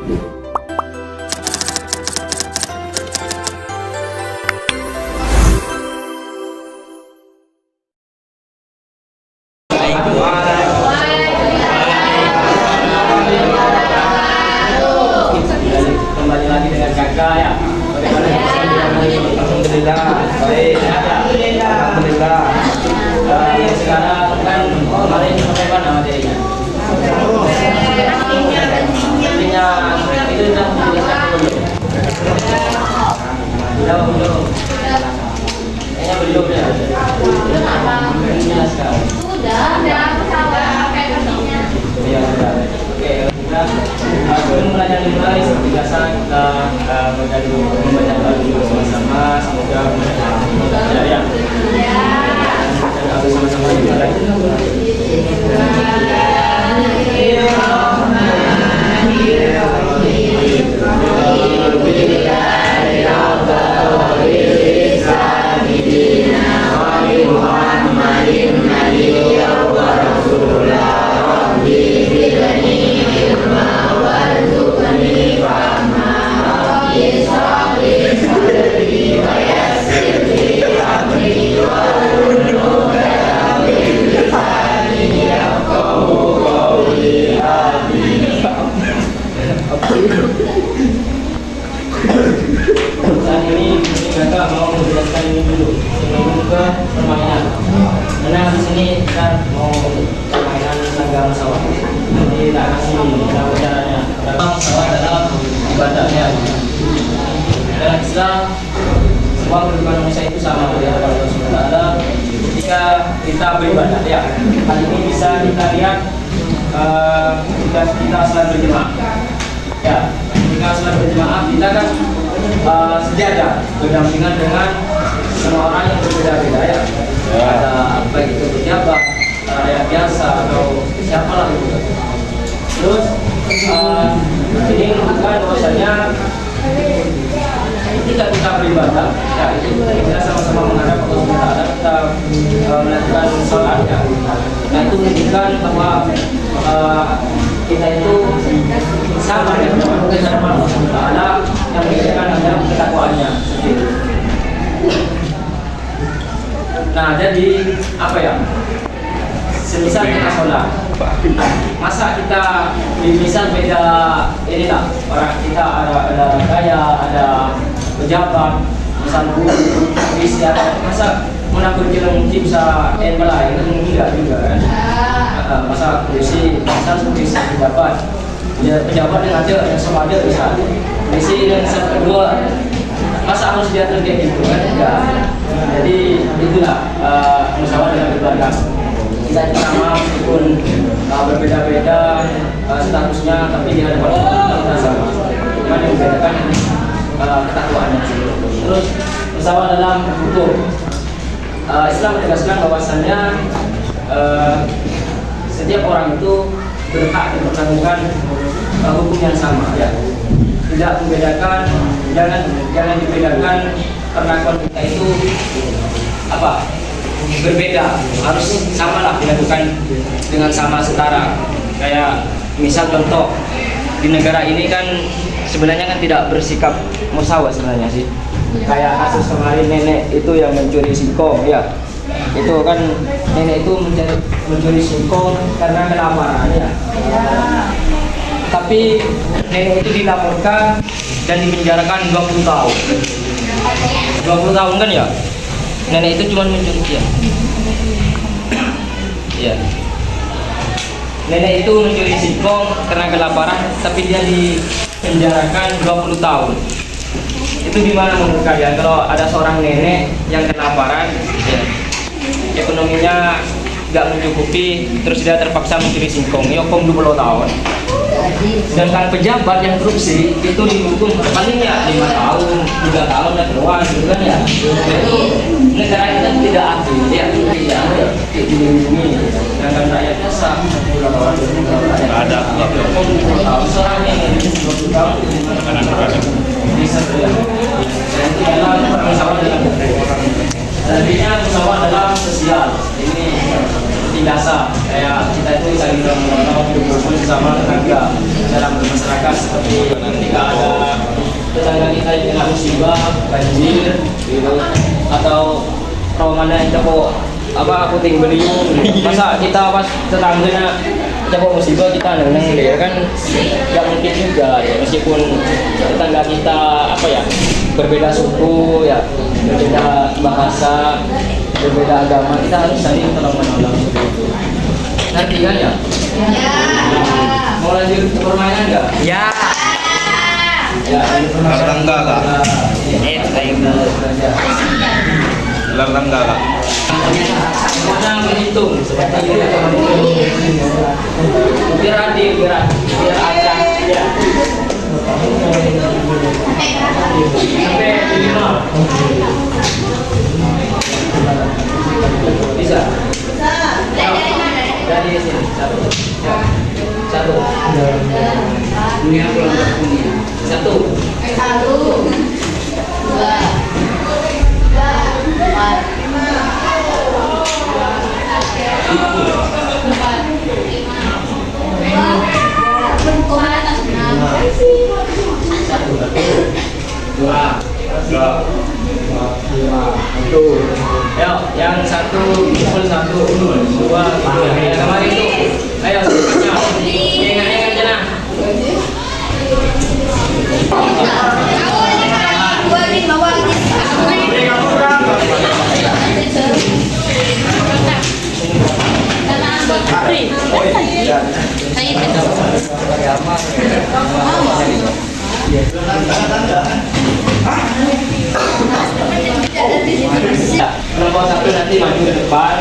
Kembali lagi dengan kakak ya. Alhamdulillah, baik. Alhamdulillah. Sekarang kan kemarin bagaimana materinya? Artinya itu sudah dijelaskan belum? Belum. Kayaknya belum ya. Dijelaskan. Sudah ada pesawat kayak pastinya. Iya sudah. Oke, kita sebelum belajar dimulai seperti biasa kita membaca dulu sama-sama. Semoga bermanfaat ya. Bersama-sama dimulai. Saat ini kakak mau menjelaskan ini dulu sebelum ke permainan. Karena di sini kita mau permainan tangga pesawat. Jadi tak kasih tahu caranya. Tentang pesawat dalam ibadahnya. Dalam Islam semua kehidupan manusia itu sama di hadapan Allah Subhanahu wa taala. Ketika kita beribadah ya, hal ini bisa kita lihat jika kita salat berjemaah. Ya, jika salat berjemaah kita kan sejajar berdampingan dengan semua orang yang berbeda-beda ya. Ada baik itu pejabat, rakyat biasa atau siapalah itu. Terus ini menunjukkan bahwasanya ketika kita beribadah, ya itu kita sama-sama menghadap Allah Subhanahu wa taala, kita melakukan salat ya. Nah itu menunjukkan bahwa kita itu sama ya dengan Allah Subhanahu wa taala yang membedakan adalah ketakwaannya. Nah, jadi apa ya? Semisal kita sholat, masa kita misal beda inilah orang kita ada kaya, ada pejabat, misal guru, istri, masa menakuti orang bisa balai itu enggak juga kan? Masa kursi, misal kursi pejabat, pejabat dengan aja yang sama aja bisa. Kursi yang kedua, masa harus diatur kayak gitu kan? Enggak. Jadi itulah musyawarah dalam keluarga. Kita sama meskipun berbeda-beda statusnya, tapi di hadapan Allah kita sama. Cuma yang membedakan ketakwaannya. Terus musyawarah dalam hukum. Islam menegaskan bahwasannya setiap orang itu berhak diperlakukan hukum yang sama ya. Tidak membedakan, jangan dibedakan perlakuan kita itu apa? Berbeda, harus samalah dilakukan dengan sama setara. Kayak misal contoh di negara ini kan sebenarnya kan tidak bersikap musyawarah sebenarnya sih. Kayak kasus kemarin nenek itu yang mencuri singkong ya. Itu kan nenek itu mencuri singkong karena kelaparan ya. Tapi nenek itu dilaporkan dan dipenjarakan 20 tahun. 20 tahun kan ya? Nenek itu cuma mencuri ya. Iya. Nenek itu mencuri singkong karena kelaparan, tapi dia dipenjarakan 20 tahun. Itu gimana menurut kalian kalau ada seorang nenek yang kelaparan, ya, ekonominya nggak mencukupi, terus dia terpaksa mencuri singkong, ya hukum 20 tahun. Sedangkan pejabat yang korupsi itu dihukum paling ya 5 tahun, 3 tahun dan keluar, gitu kan ya. Itu negara kita tidak adil, ya tidak dilindungi. Sedangkan rakyat biasa nggak ada seorang yang 20 tahun bisa dan itu adalah musyawarah dalam musyawarah dalam sosial. Ini seperti seperti biasa kayak kita itu saling menolong berkumpul bersama tetangga dalam bermasyarakat, seperti ketika ada tetangga kita yang kena musibah banjir gitu, atau mana yang coba apa puting beliung, masa kita pas tetangganya coba musibah kita neng dia kan nggak mungkin juga ya, meskipun tetangga kita apa ya berbeda suku ya, berbeda bahasa, berbeda agama, kita harus saling tolong menolong seperti itu. Nanti kan ya? Mau lanjut ke permainan nggak? Ya. Ya, ini permainan. Tangga kak. Gelar tangga kak. Mana menghitung seperti ini. Biar adil, biar ada. Ya. Sampai 5. Bisa? Dari sini. Satu. Dunia kelompok dunia. Satu. Dua. Empat. Dua. Satu. Ayo, yang satu pukul 1, 2, 3. Yang kemarin itu. Ayo, semuanya. Ingat jenah. Kelompok satu nanti maju ke depan,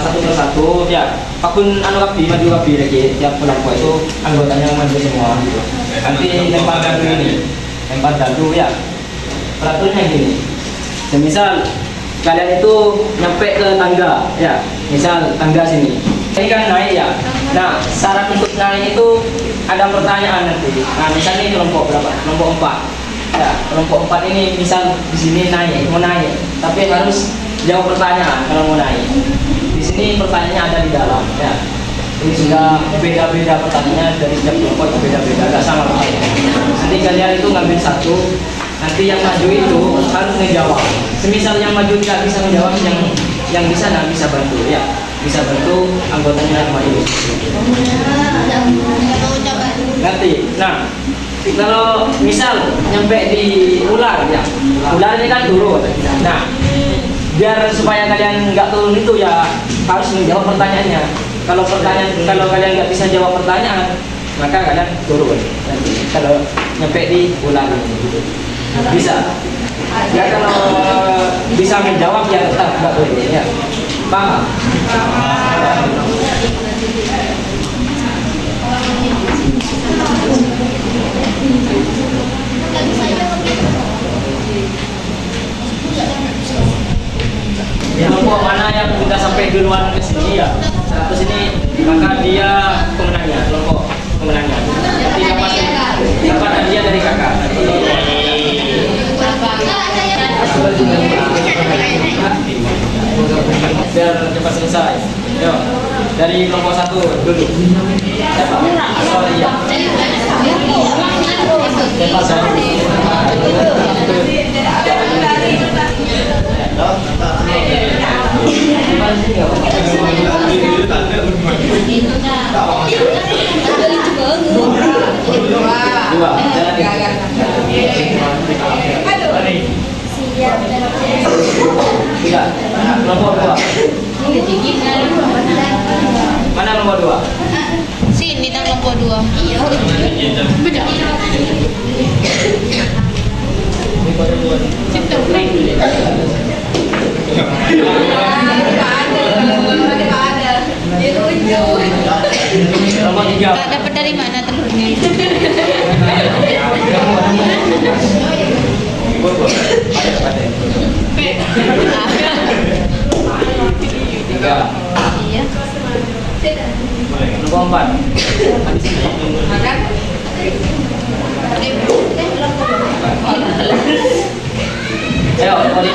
satu persatu ya. Pakun maju kapi lagi tiap kelompok itu anggotanya maju semua gitu. Nanti lempar dadu ini, lempar dadu ya. Peraturannya gini. Semisal kalian itu nyampe ke tangga ya, misal tangga sini. Ini kan naik ya. Nah, syarat untuk naik itu ada pertanyaan nanti. Nah, misalnya ini kelompok berapa? Kelompok 4. Ya, kelompok 4 ini misal di sini mau naik, tapi harus jawab pertanyaan kalau mau naik. Di sini pertanyaannya ada di dalam ya. Ini sudah beda-beda pertanyaannya dari setiap kelompok itu beda-beda, nggak sama pertanyaannya. Nanti kalian itu ngambil satu, nanti yang maju itu harus ngejawab. Semisal yang maju nggak bisa menjawab, yang bisa nggak bisa bantu ya. Bisa bantu anggotanya yang maju. Ngerti? Nah, kalau misal nyampe di ular ya, ular ini kan turun. Nah, biar supaya kalian nggak turun itu ya harus menjawab pertanyaannya. Kalau kalian nggak bisa jawab pertanyaan, maka kalian turun. Nanti kalau nyampe di ular gitu. Bisa. Ya kalau bisa menjawab ya tetap nggak turun ya. Paham? Kelompok mana yang sudah sampai duluan ke sini ya, 100 ini maka dia pemenangnya, kelompok pemenangnya. Nanti dapat hadiah dari kakak. Biar cepat selesai. Yuk, dari kelompok 1 dulu. Siapa? Sorry ya. Tiga. Nomor 2. Mana nomor 2? Sini tak kelompok 2. Iya. Benar. Nomor 3. Kak dapat dari mana telurnya itu? Tiga. Iya. Nomor 4. Ayo, nomor 5.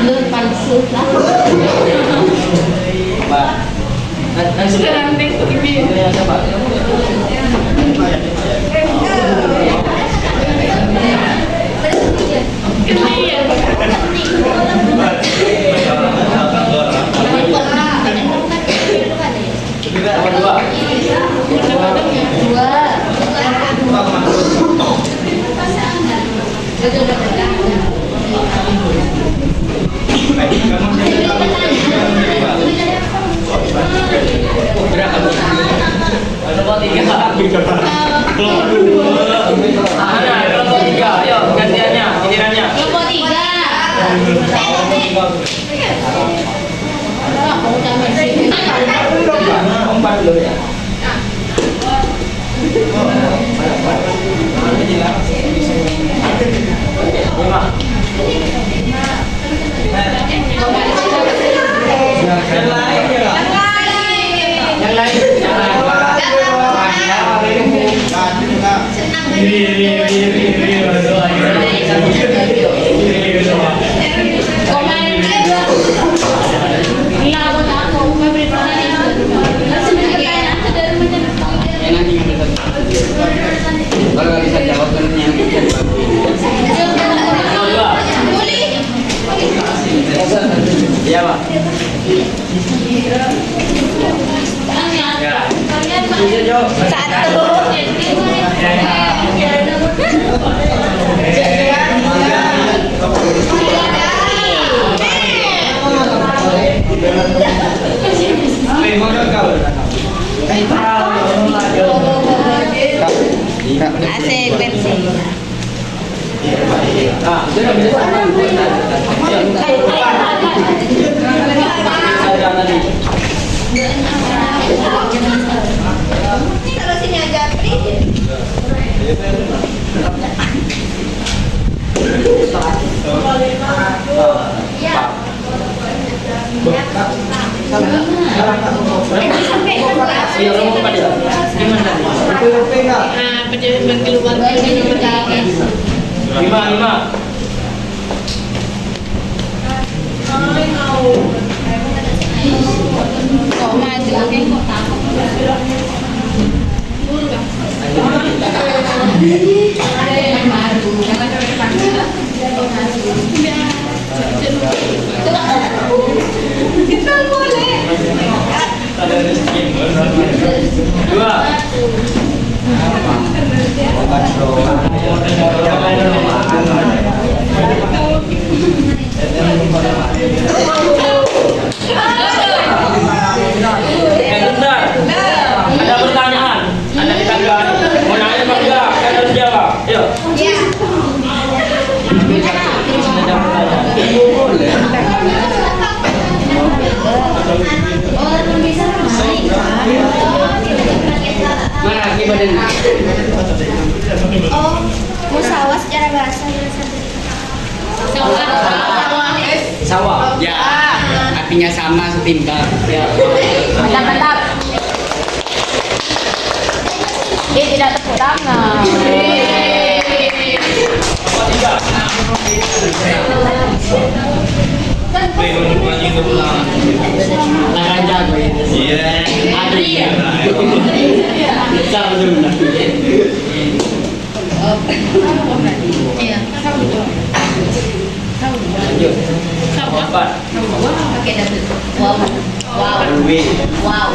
Lu palsu lah. Pak. Dan sudah ya, coba. Nomor 2. Kelompok 3. Kelompok 3. Ayo gantiannya, gilirannya. Kelompok 3. Empat dulu ya. Lima. Yang lain. Kalau bisa jawab Iya, Pak. Asik pensi. Ah, sudah bisa. Taruh sini aja, Pri. Lima. Kok maju? Kita boleh. Dua. Bentar. Ada pertanyaan. Anda ditanggapi. Mau nanya apa enggak? Kan harus jawab. Yuk. Ya. Ada pertanyaan. Mana gimana? Oh, musawas secara bahasa Sawah. Ya, artinya sama setimbang. Ya. mantap. Dia tidak tepuk tangan. Nomor 3. Tangan jago ini. Iya. Adri ya. Bisa betul. Iya. Lanjut. Nomor 4. Pakai dapur. Wow. Wow.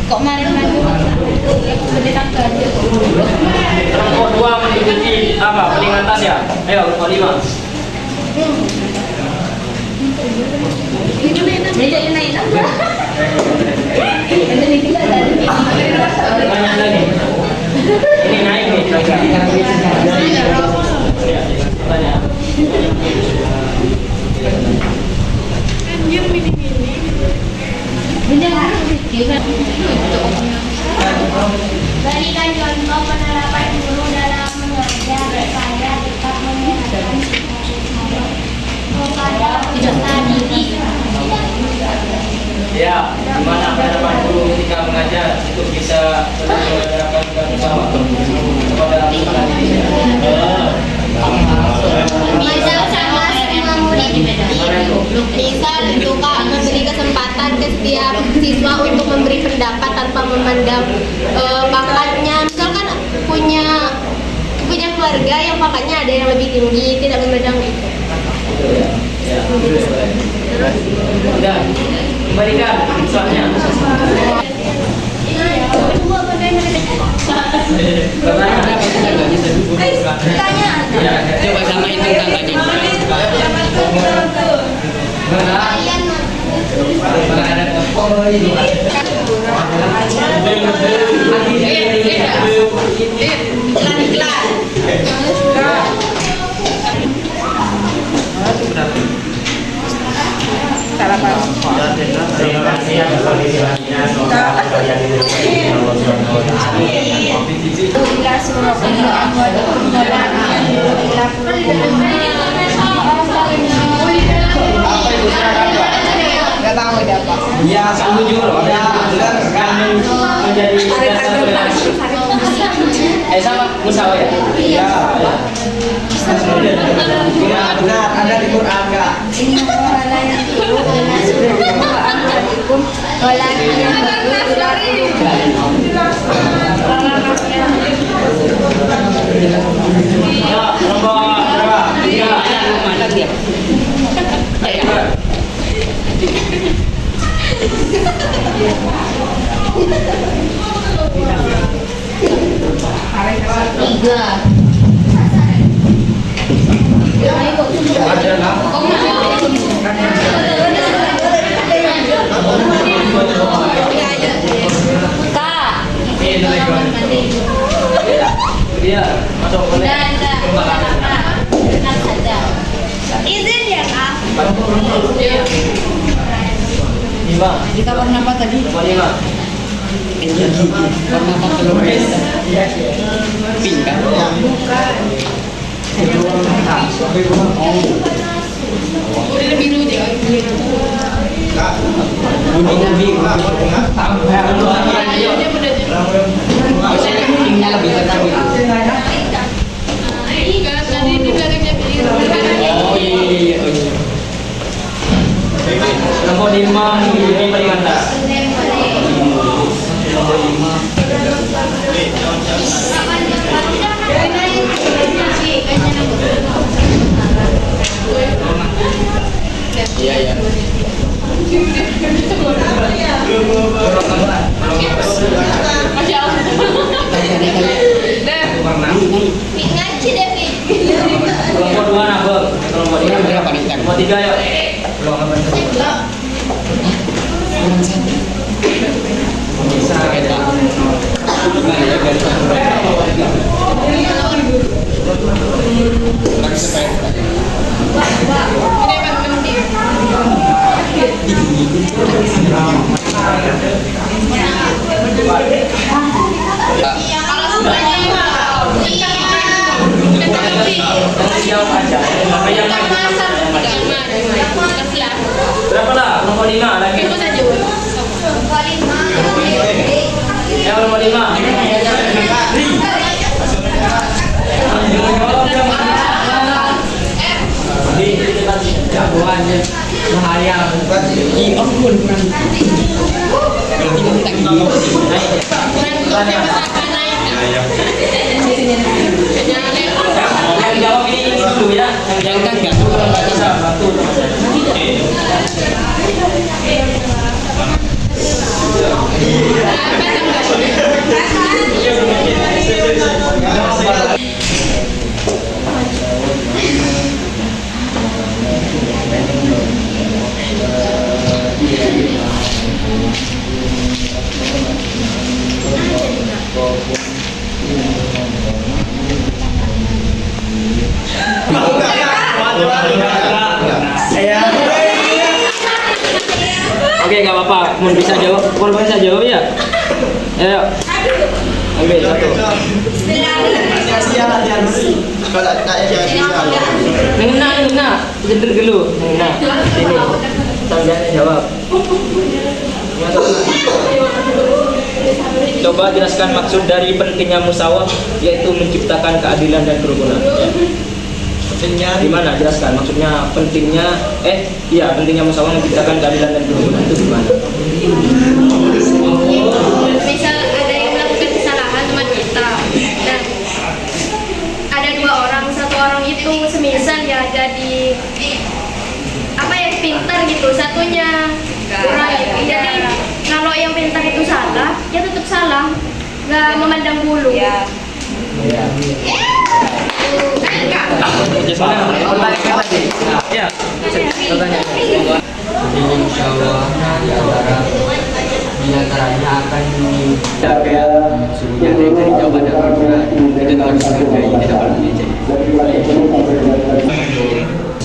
Kok malu-malu? Kelompok 2 mengikuti apa? Peringatan ya? Ayo, kelompok 5. Banyak lagi. Ini naik nih. Tanya. Berikan contoh penerapan guru dalam mengajar supaya tetap menyenangkan kepada peserta didik. Ya, gimana penerapan guru ketika mengajar itu bisa menerapkan bersama kepada peserta didik? Misal itu Kak, memberi kesempatan ke setiap siswa untuk memberi pendapat tanpa memandang pangkatnya. Misalkan punya keluarga yang pangkatnya ada yang lebih tinggi, tidak memandang itu. Ya. Udah, kembalikan soalnya. Tanya. Coba sama itu tangkanya. Terima kasih atas partisipasinya. Semoga kalian diberi Allah Subhanahu wa Ya, setuju loh. Kami menjadi dasar toleransi. Sama musyawarah ya? Iya. benar, ada di Quran Kak. Ya, nomor berapa? 3. Mana dia? Ayo. Iya, masuk boleh. Izin ya Kak. 5. Kita warna apa tadi? Nomor 5. Warna apa belum? Pink kan? Udah biru dia. Kuningnya biru. Dia udah Maksudnya kuningnya lebih terang. enggak, tadi di belakangnya biru. Oh iya. Nomor 5 ini paling atas. Nomor 5. Iya iya. Masya Allah. Ngaji deh, Pi. Nomor 2 nah, Bang. Nomor 3 Berapa nih? Nomor 3 yuk. Bisa kita. Lagi sepeda. Ini emang penting. Kalau semuanya iya. Kita lebih. Jawab aja. Apa yang berapa lah? Nomor 5 lagi. Itu saja. Yang nomor 5. Jagoannya bahaya. Di ampun kurang. Berarti mau kita gini. Yang jawab ini dulu ya. Yang kan enggak tuh kalau enggak bisa. Satu. Oke, nggak apa-apa. Mun bisa jawab, korban bisa jawab ya. Ayo. Ambil satu. Nengena. Jeder dulu. Nengena. Sini. Tangganya jawab. Coba jelaskan maksud dari pentingnya musyawarah, yaitu menciptakan keadilan dan kerukunan. Gimana? Jelaskan. Maksudnya pentingnya, pentingnya musyawarah menciptakan keadilan dan kerukunan itu gimana? Misal ada yang melakukan kesalahan teman kita dan ada dua orang, satu orang itu semisal ya jadi pintar gitu, satunya kurang gitu. Jadi kalau yang pintar itu salah, ya tetap salah, nggak memandang bulu. Iya. Ya, pertanyaan. Jadi musyawarah di antaranya akan suhunya dari jawaban dan perbedaan itu harus dihargai, tidak boleh diejek.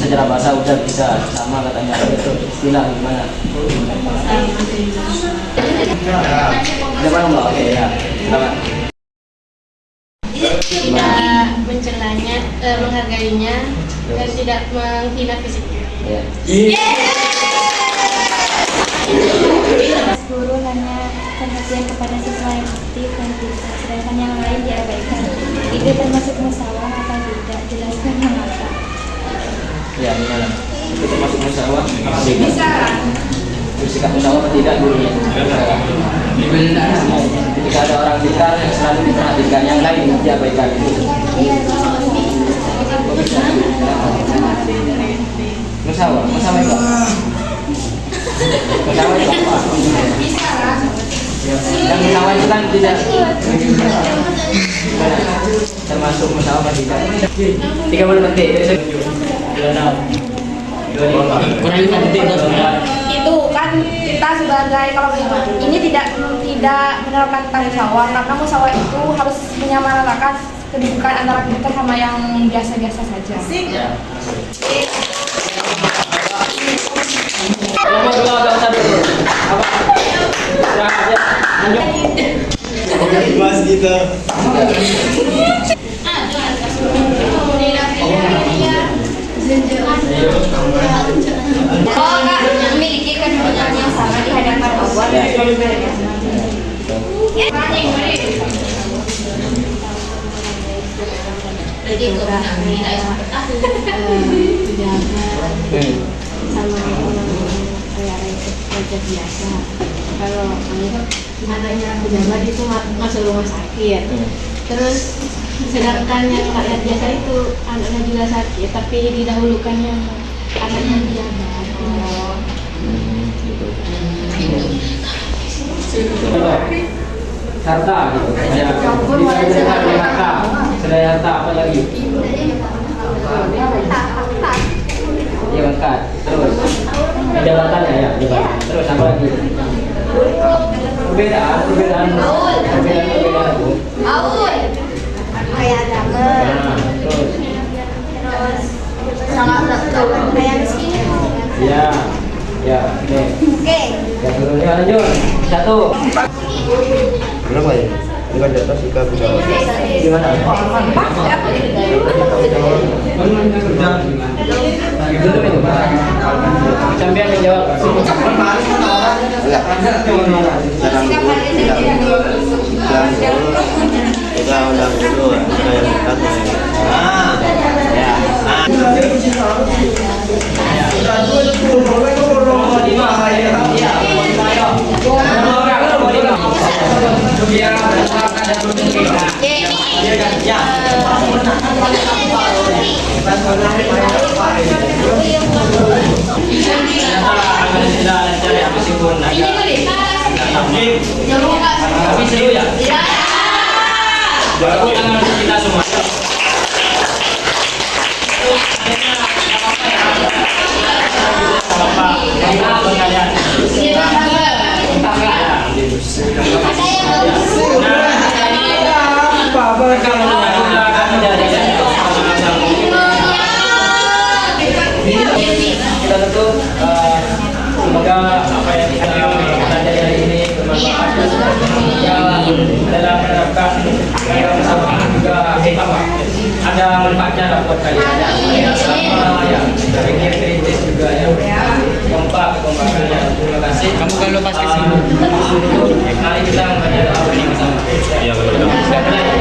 Secara bahasa udah bisa sama katanya, istilah gimana? Gimana Mbak? Oke ya, silakan. Tidak mencelanya, menghargainya dan tidak menghina fisiknya. Guru hanya perhatian kepada siswa yang aktif dan bisa, sedangkan yang lain diabaikan. Itu termasuk musyawarah atau tidak? Jelaskan mengapa. Ya, gimana? Itu termasuk musyawarah? Bisa. Bersikap musyawarah atau tidak gurunya? Ketika ada orang pintar yang selalu diperhatikan, yang lain diabaikan. Musyawarah itu apa? Musyawarah itu apa? Yang musyawarah itu kan tidak termasuk musyawarah tidak. 30 detik dari saya. Kurang 5 detik Itu kan kita sebagai kalau ini tidak menerapkan tentang musyawarah, karena musyawarah itu harus menyamaratakan kedudukan antara kita sama yang biasa-biasa saja. Nomor 2 agak usah dulu. Apa? Lanjut. Mas kita. Oh Kak, memiliki kedudukan yang sama di hadapan Allah. Jadi Sama orang-orang kayak rakyat biasa. Kalau adanya pejabat itu masuk rumah sakit. Terus sedangkan yang rakyat biasa itu anaknya juga sakit, tapi didahulukan yang anaknya pejabat. Harta gitu. Selain harta apa lagi? Iya angkat. Terus jabatannya ya, jabatan. Terus apa lagi? Perbedaan itu. kayak agama. Terus sama kayak miskin. Iya. Ya, oke. Ya turunnya lanjut. 1. Berapa ya? Dengan data sikap musyawarah. Gimana? Sampai menjawab. Kita undang dulu yang dekat. Tapi seru ya? Tepuk tangan untuk kita semua. Kita tentu semoga apa yang kita belajar hari ini bermanfaat dalam menerapkan bersama juga ada manfaatnya buat kalian sama ya pikir kritis juga ya kompak kekompakannya. Terima kasih. Kamu kan lupa ke sini. Mari kita membaca doa bersama. Iya betul. Siapa lagi?